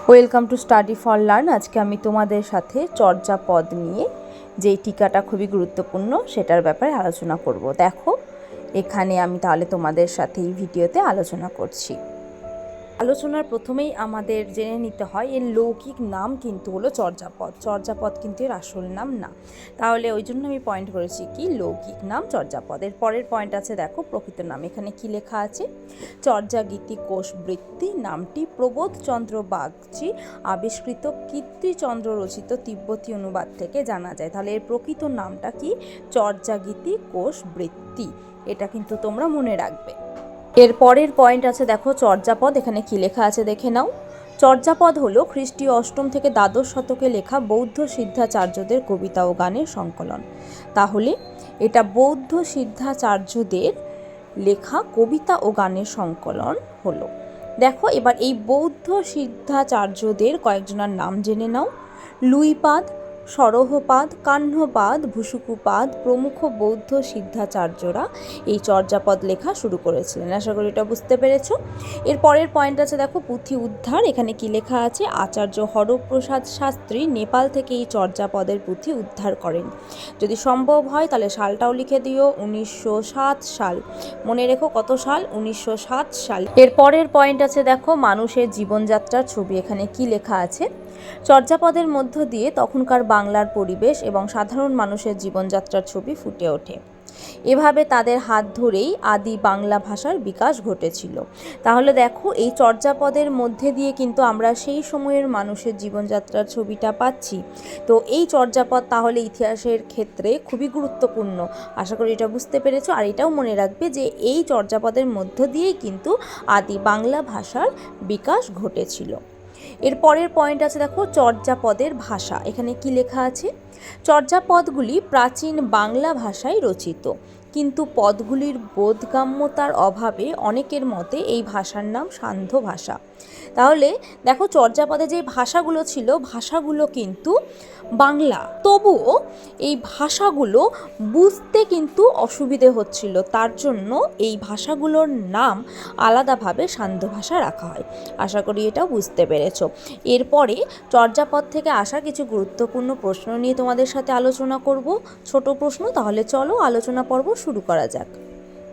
Welcome to study for learn. আজকে আমি তোমাদের সাথে চর্যাপদ নিয়ে যেই টিকাটা খুবই গুরুত্বপূর্ণ সেটার ব্যাপারে আলোচনা করব। দেখো এখানে আমি তাহলে তোমাদের সাথে এই ভিডিওতে আলোচনা করছি। আলোচনার প্রথমেই আমাদের জেনে নিতে হয় এর লৌকিক নাম কিন্তু হলো চর্যাপদ। চর্যাপদ কিন্তু এর আসল নাম না, তাহলে ওই জন্য আমি পয়েন্ট করেছি কি লৌকিক নাম চর্যাপদ। এর পরের পয়েন্ট আছে দেখো প্রকৃত নাম। এখানে কি লেখা আছে? চর্যাগীতি কোষ বৃত্তি নামটি প্রবোধচন্দ্র বাগচি আবিষ্কৃত কীর্তিচন্দ্র রচিত তিব্বতী অনুবাদ থেকে জানা যায়। তাহলে এর প্রকৃত নামটা কি? চর্যাগীতি কোষ বৃত্তি। এটা কিন্তু তোমরা মনে রাখবে। এর পরের পয়েন্ট আছে দেখো চর্যাপদ। এখানে কি লেখা আছে দেখে নাও। চর্যাপদ হলো খ্রিস্টীয় অষ্টম থেকে দ্বাদশ শতকে লেখা বৌদ্ধ সিদ্ধাচার্যদের কবিতা ও গানের সংকলন। তাহলে এটা বৌদ্ধ সিদ্ধাচার্যদের লেখা কবিতা ও গানের সংকলন হলো। দেখো এবার এই বৌদ্ধ সিদ্ধাচার্যদের কয়েকজনের নাম জেনে নাও। লুইপাদ, সরহপাদ, কাহ্নপাদ, ভুসুকুপাদ প্রমুখ বৌদ্ধ সিদ্ধাচার্যরা এই চর্যাপদ লেখা শুরু করেছিলেন। আশা করি এটা বুঝতে পেরেছ। এর পরের পয়েন্ট আছে দেখো পুঁথি উদ্ধার। এখানে কি লেখা আছে? আচার্য হরপ্রসাদ শাস্ত্রী নেপাল থেকে এই চর্যাপদের পুঁথি উদ্ধার করেন। যদি সম্ভব হয় তাহলে সালটাও লিখে দিও, 1907 সাল। মনে রেখো কত সাল? 1907 সাল। এর পরের পয়েন্ট আছে দেখো মানুষের জীবনযাত্রার ছবি। এখানে কি লেখা আছে? চর্যাপদের মধ্য দিয়ে তখনকার বাংলার পরিবেশ এবং সাধারণ মানুষের জীবনযাত্রার ছবি ফুটে ওঠে। এভাবে তাদের হাত ধরেই আদি বাংলা ভাষার বিকাশ ঘটেছিল। তাহলে দেখো এই চর্যাপদের মধ্যে দিয়ে কিন্তু আমরা সেই সময়ের মানুষের জীবনযাত্রার ছবিটা পাচ্ছি। তো এই চর্যাপদ তাহলে ইতিহাসের ক্ষেত্রে খুবই গুরুত্বপূর্ণ। আশা করি এটা বুঝতে পেরেছো। আর এটাও মনে রাখবে যে এই চর্যাপদের মধ্য দিয়েই কিন্তু আদি বাংলা ভাষার বিকাশ ঘটেছিল। এর পরের পয়েন্ট আছে দেখো চর্যাপদের ভাষা। এখানে কি লেখা আছে? চর্যাপদগুলি প্রাচীন বাংলা ভাষায় রচিত, কিন্তু পদগুলির বোধগম্যতার অভাবে অনেকের মতে এই ভাষার নাম সান্ধ্য ভাষা। তাহলে দেখো চর্যাপদে যে ভাষাগুলো ছিল ভাষাগুলো কিন্তু বাংলা, তবুও এই ভাষাগুলো বুঝতে কিন্তু অসুবিধে হচ্ছিল। তার জন্য এই ভাষাগুলোর নাম আলাদাভাবে সান্ধ্য ভাষা রাখা হয়। আশা করি এটাও বুঝতে পেরেছ। এরপরে চর্যাপদ থেকে আসা কিছু গুরুত্বপূর্ণ প্রশ্ন নিয়ে তোমাদের সাথে আলোচনা করব। ছোট প্রশ্ন। তাহলে চলো আলোচনা পর্ব শুরু করা যাক।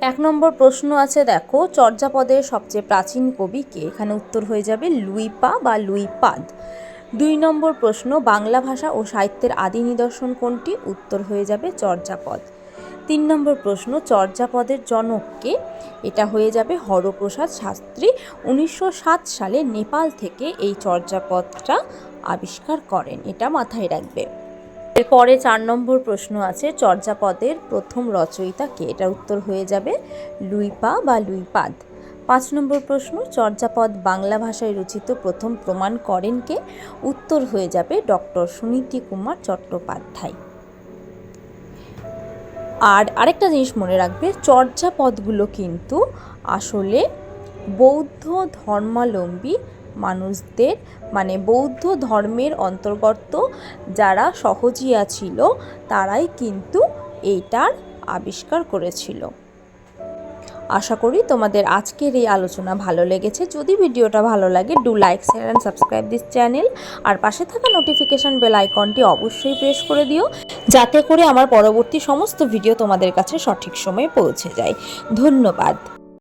1 নম্বর প্রশ্ন আছে দেখো চর্যাপদের সবচেয়ে প্রাচীন কবি কে? এখানে উত্তর হয়ে যাবে লুইপা বা লুইপাদ। 2 নম্বর প্রশ্ন বাংলা ভাষা ও সাহিত্যের আদি নিদর্শন কোনটি? উত্তর হয়ে যাবে চর্যাপদ। 3 নম্বর প্রশ্ন চর্যাপদের জনক কে? এটা হয়ে যাবে হরপ্রসাদ শাস্ত্রী। 1907 সালে নেপাল থেকে এই চর্যাপদটা আবিষ্কার করেন। এটা মাথায় রাখবে। এরপরে 4 নম্বর প্রশ্ন আছে চর্যাপদের প্রথম রচয়িতা কে? এটা উত্তর হয়ে যাবে লুইপা বা লুইপাদ। 5 নম্বর প্রশ্ন চর্যাপদ বাংলা ভাষায় রচিত প্রথম প্রমাণ করেন কে? উত্তর হয়ে যাবে ডক্টর সুনীতি কুমার চট্টোপাধ্যায়। আর আরেকটা জিনিস মনে রাখবে চর্যাপদগুলো কিন্তু আসলে বৌদ্ধ ধর্মাবলম্বী মানুষদের মানে বৌদ্ধ ধর্মের অন্তর্গত যারা সহজিয়া ছিল তারাই কিন্তু এইটার আবিষ্কার করেছিল। আশা করি তোমাদের আজকের এই আলোচনা ভালো লেগেছে। যদি ভিডিওটা ভালো লাগে do like share and subscribe this channel. আর পাশে থাকা নোটিফিকেশান বেল আইকনটি অবশ্যই প্রেস করে দিও, যাতে করে আমার পরবর্তী সমস্ত ভিডিও তোমাদের কাছে সঠিক সময়ে পৌঁছে যায়। ধন্যবাদ।